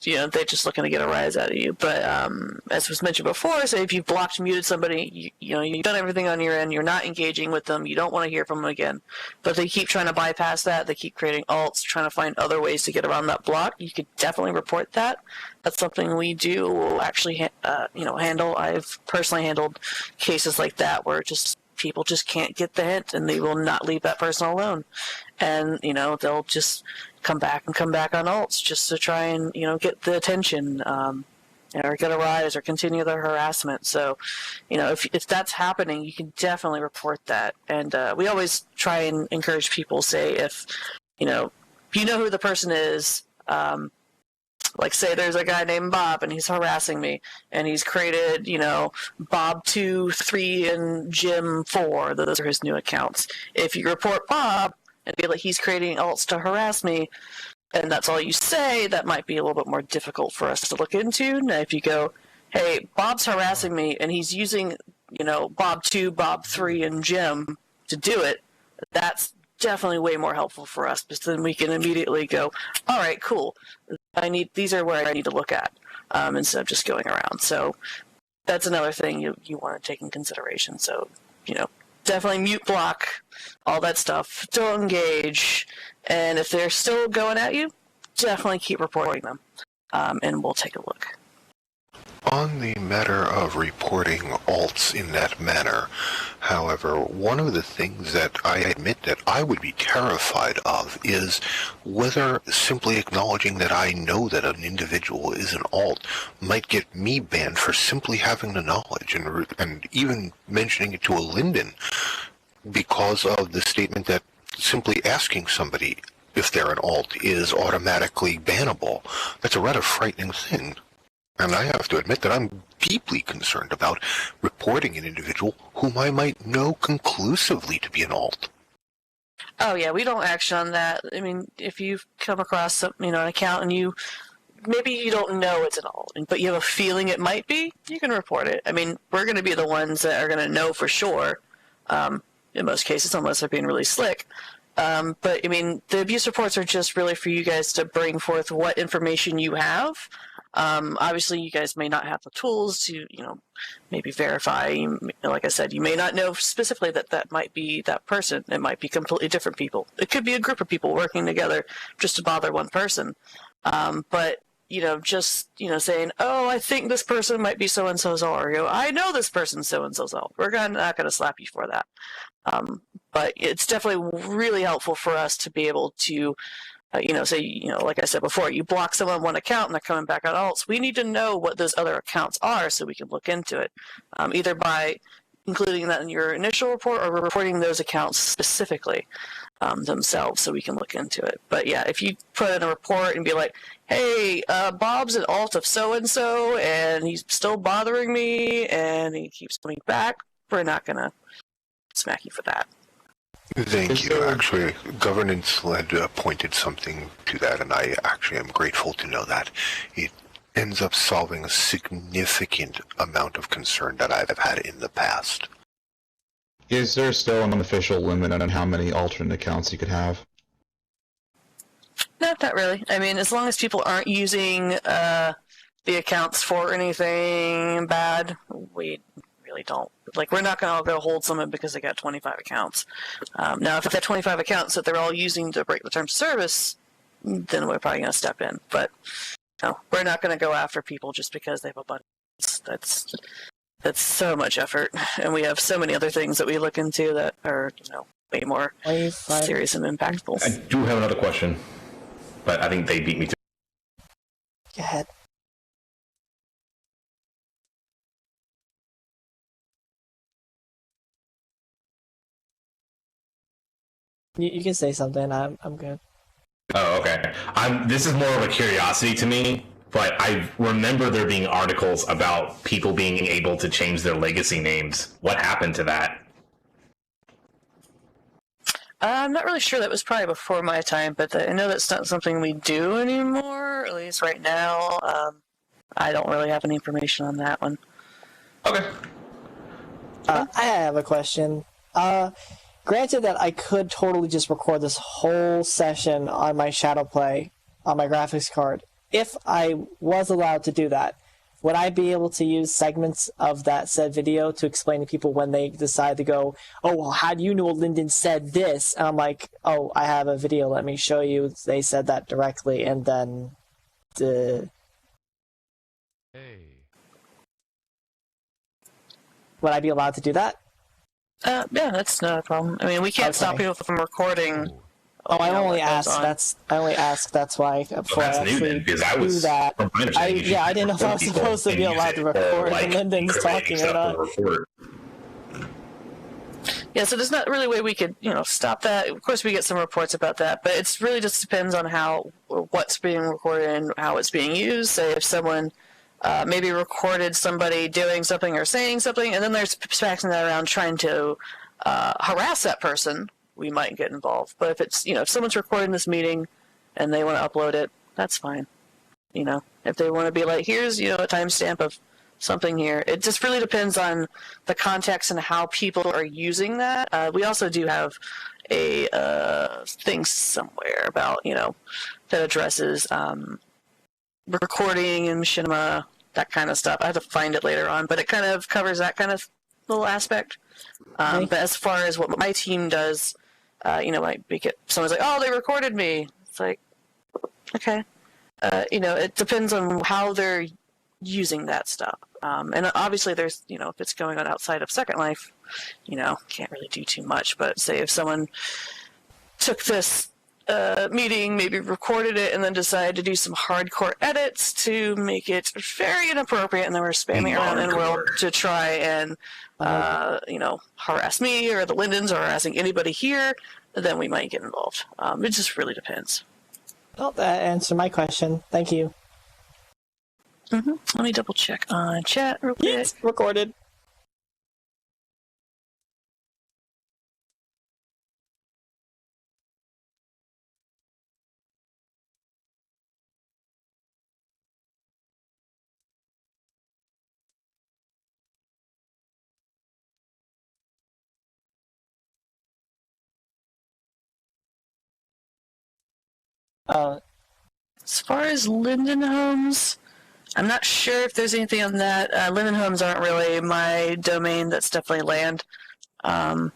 they're just looking to get a rise out of you. But as was mentioned before, say if you've blocked and muted somebody, you've done everything on your end, you're not engaging with them, you don't want to hear from them again, but they keep trying to bypass that, they keep creating alts, trying to find other ways to get around that block, you could definitely report that. That's something we do actually handle. I've personally handled cases like that where people just can't get the hint, and they will not leave that person alone. And, they'll just come back on alts just to try and, get the attention, or get a rise or continue their harassment. So, if that's happening, you can definitely report that. And we always try and encourage people, say, if you know who the person is, like say there's a guy named Bob and he's harassing me and he's created, Bob 2, 3, and Jim 4. Those are his new accounts. If you report Bob and feel like he's creating alts to harass me, and that's all you say, that might be a little bit more difficult for us to look into. Now, if you go, hey, Bob's harassing me, and he's using, Bob 2, Bob 3, and Jim to do it, that's definitely way more helpful for us, because then we can immediately go, all right, cool, these are where I need to look at, instead of just going around. So that's another thing you want to take in consideration. So, definitely mute, block, all that stuff. Don't engage. And if they're still going at you, definitely keep reporting them. And we'll take a look. On the matter of reporting alts in that manner, however, one of the things that I admit that I would be terrified of is whether simply acknowledging that I know that an individual is an alt might get me banned for simply having the knowledge, and even mentioning it to a Linden because of the statement that simply asking somebody if they're an alt is automatically bannable. That's a rather frightening thing. And I have to admit that I'm deeply concerned about reporting an individual whom I might know conclusively to be an alt. Oh yeah, we don't action on that. I mean, if you've come across an account and maybe you don't know it's an alt, but you have a feeling it might be, you can report it. I mean, we're going to be the ones that are going to know for sure, in most cases, unless they're being really slick. But I mean, the abuse reports are just really for you guys to bring forth what information you have. Obviously, you guys may not have the tools to, maybe verify. Like I said, you may not know specifically that might be that person. It might be completely different people. It could be a group of people working together just to bother one person. But, just, saying, oh, I think this person might be so-and-so's alt, or I know this person's so-and-so's alt. We're not going to slap you for that. But it's definitely really helpful for us to be able to say, like I said before, you block someone on one account and they're coming back on alts. We need to know what those other accounts are so we can look into it, either by including that in your initial report or reporting those accounts specifically themselves so we can look into it. But yeah, if you put in a report and be like, hey, Bob's an alt of so-and-so and he's still bothering me and he keeps coming back, we're not going to smack you for that. Thank you. Actually, governance had pointed something to that, and I actually am grateful to know that. It ends up solving a significant amount of concern that I've had in the past. Is there still an unofficial limit on how many alternate accounts you could have? No, not really. I mean, as long as people aren't using the accounts for anything bad, we really don't. Like, we're not going to go hold someone because they got 25 accounts. Now, if they have 25 accounts that they're all using to break the terms of service, then we're probably going to step in. But no, we're not going to go after people just because they have a bunch. That's so much effort, and we have so many other things that we look into that are, way more serious and impactful. I do have another question, but I think they beat me to it. Go ahead. You can say something. I'm good. Oh, okay. This is more of a curiosity to me, but I remember there being articles about people being able to change their legacy names. What happened to that? I'm not really sure. That was probably before my time, but I know that's not something we do anymore, at least right now. I don't really have any information on that one. Okay. I have a question. Granted that I could totally just record this whole session on my shadow play on my graphics card. If I was allowed to do that, would I be able to use segments of that said video to explain to people when they decide to go, oh, well, how do you know Linden said this? And I'm like, oh, I have a video, let me show you. They said that directly, and then would I be allowed to do that? Yeah, that's not a problem. I mean, we can't stop people from recording. Oh, I only asked. That's why. Before I actually do that. I didn't know if I was supposed to be allowed to record when Linden's talking or not. Yeah, so there's not really a way we could, stop that. Of course, we get some reports about that, but it's really just depends on what's being recorded and how it's being used. Say if someone maybe recorded somebody doing something or saying something, and then there's passing that around trying to harass that person, we might get involved. But if it's, if someone's recording this meeting and they want to upload it, that's fine. If they want to be like, here's, a timestamp of something here. It just really depends on the context and how people are using that. We also do have a thing somewhere about, that addresses recording and machinima, that kind of stuff. I have to find it later on, but it kind of covers that kind of little aspect. But as far as what my team does, someone's like, oh, they recorded me. It's like, okay. It depends on how they're using that stuff. And obviously there's, if it's going on outside of Second Life, can't really do too much. But say if someone took this meeting, maybe recorded it, and then decided to do some hardcore edits to make it very inappropriate, and then we're spamming around in world to try and, harass me or the Lindens or harassing anybody here, then we might get involved. It just really depends. Well, that answered my question. Thank you. Let me double check on chat real quick. Yes, recorded. As far as Linden homes, I'm not sure if there's anything on that. Linden homes aren't really my domain. That's definitely land. Now,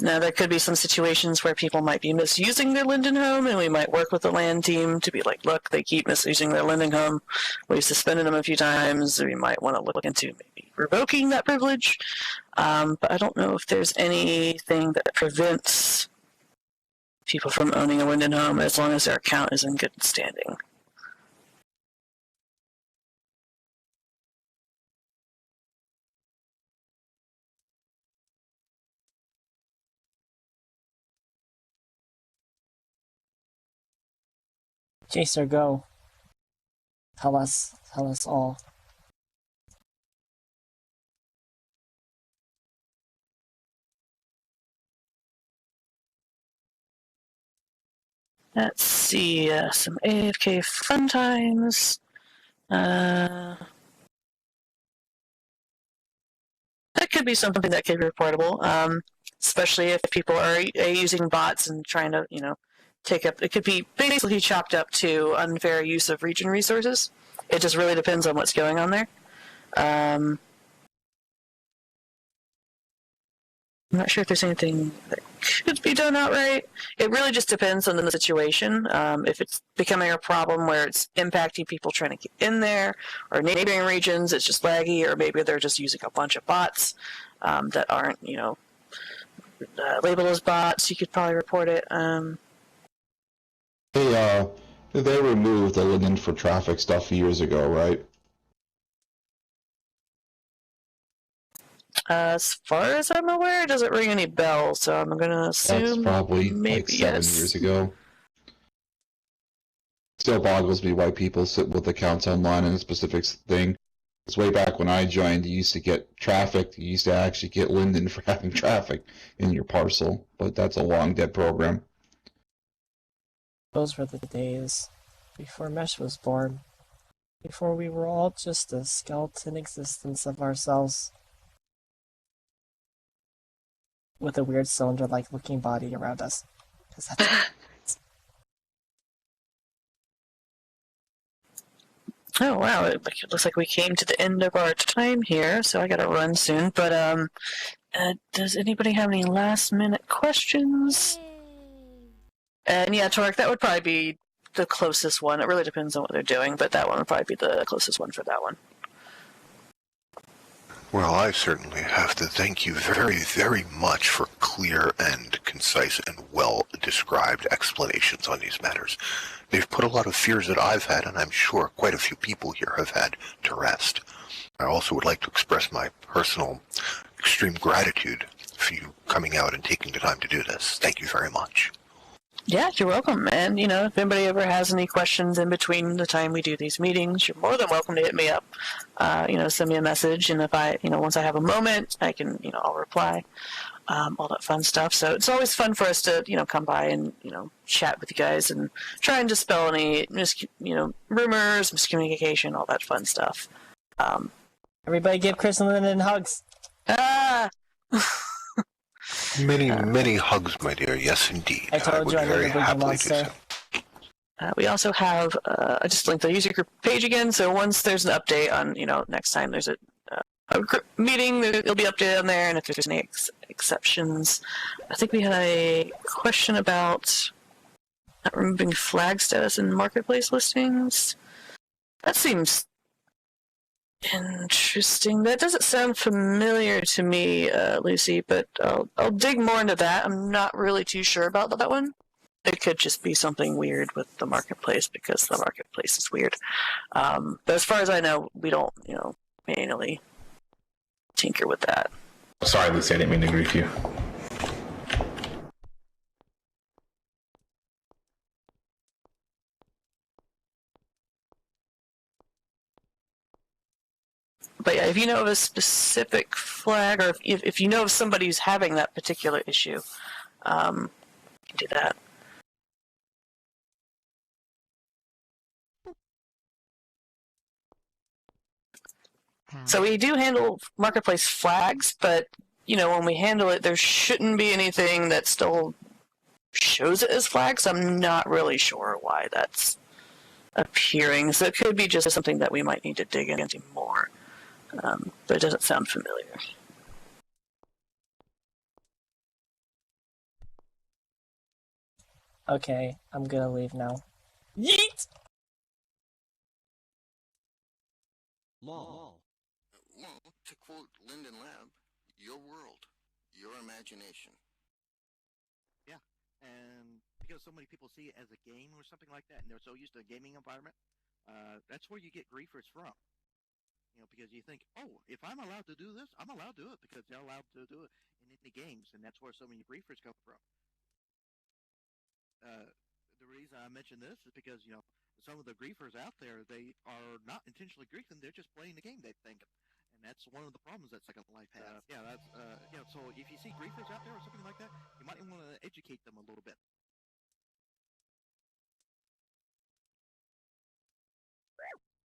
there could be some situations where people might be misusing their Linden home, and we might work with the land team to be like, look, they keep misusing their Linden home. We've suspended them a few times. We might want to look into maybe revoking that privilege. But I don't know if there's anything that prevents people from owning a Linden home as long as their account is in good standing. Jacer, go. Tell us all. Let's see, some AFK fun times. That could be something that could be reportable, especially if people are using bots and trying to, take up. It could be basically chalked up to unfair use of region resources. It just really depends on what's going on there. I'm not sure if there's anything that could be done outright. It really just depends on the situation. If it's becoming a problem where it's impacting people trying to get in there, or neighboring regions, it's just laggy, or maybe they're just using a bunch of bots that aren't, labeled as bots, you could probably report it. They removed the Linden for traffic stuff years ago, right? As far as I'm aware, it doesn't ring any bells, so I'm going to assume That's probably maybe like 7 yes. years ago. Still boggles me why people sit with accounts online on a specific thing. It's way back when I joined, you used to get traffic. You used to actually get Linden for having traffic in your parcel, but that's a long dead program. Those were the days before Mesh was born. Before we were all just a skeleton existence of ourselves. With a weird cylinder-like looking body around us. 'Cause that's Oh wow, it looks like we came to the end of our time here, so I gotta run soon. But does anybody have any last-minute questions? And yeah, Torek, that would probably be the closest one. It really depends on what they're doing, but that one would probably be the closest one for that one. Well, I certainly have to thank you very, very much for clear and concise and well-described explanations on these matters. They've put a lot of fears that I've had, and I'm sure quite a few people here have had, to rest. I also would like to express my personal extreme gratitude for you coming out and taking the time to do this. Thank you very much. Yeah, you're welcome. And, if anybody ever has any questions in between the time we do these meetings, you're more than welcome to hit me up. Send me a message, and if I, once I have a moment, I can, I'll reply. All that fun stuff. So it's always fun for us to, come by and, chat with you guys and try and dispel any, rumors, miscommunication, all that fun stuff. Everybody give Chris and Linden hugs. Ah! Many hugs, my dear. Yes, indeed. I told would you I very made a happily boogie do monster. so. We also have, I just linked the user group page again, so once there's an update on, next time there's a meeting, it'll be updated on there, and if there's any exceptions. I think we had a question about not removing flag status in marketplace listings. That seems interesting. That doesn't sound familiar to me, Lucy, but I'll dig more into that. I'm not really too sure about that one. It could just be something weird with the marketplace because the marketplace is weird. But as far as I know, we don't, manually tinker with that. Sorry, Lucy, I didn't mean to grief you. But yeah, if you know of a specific flag, or if you know of somebody who's having that particular issue, do that. So we do handle marketplace flags, but when we handle it, there shouldn't be anything that still shows it as flags. I'm not really sure why that's appearing. So it could be just something that we might need to dig into more. But it doesn't sound familiar. Okay, I'm gonna leave now. Yeet! Well, to quote Linden Lab, your world, your imagination. Yeah, and because so many people see it as a game or something like that, and they're so used to a gaming environment, that's where you get griefers from. Because you think, oh, if I'm allowed to do this, I'm allowed to do it because they're allowed to do it in the games, and that's where so many griefers come from. The reason I mention this is because, some of the griefers out there, they are not intentionally griefing, they're just playing the game, they think. And that's one of the problems that Second Life has. So if you see griefers out there or something like that, you might want to educate them a little bit.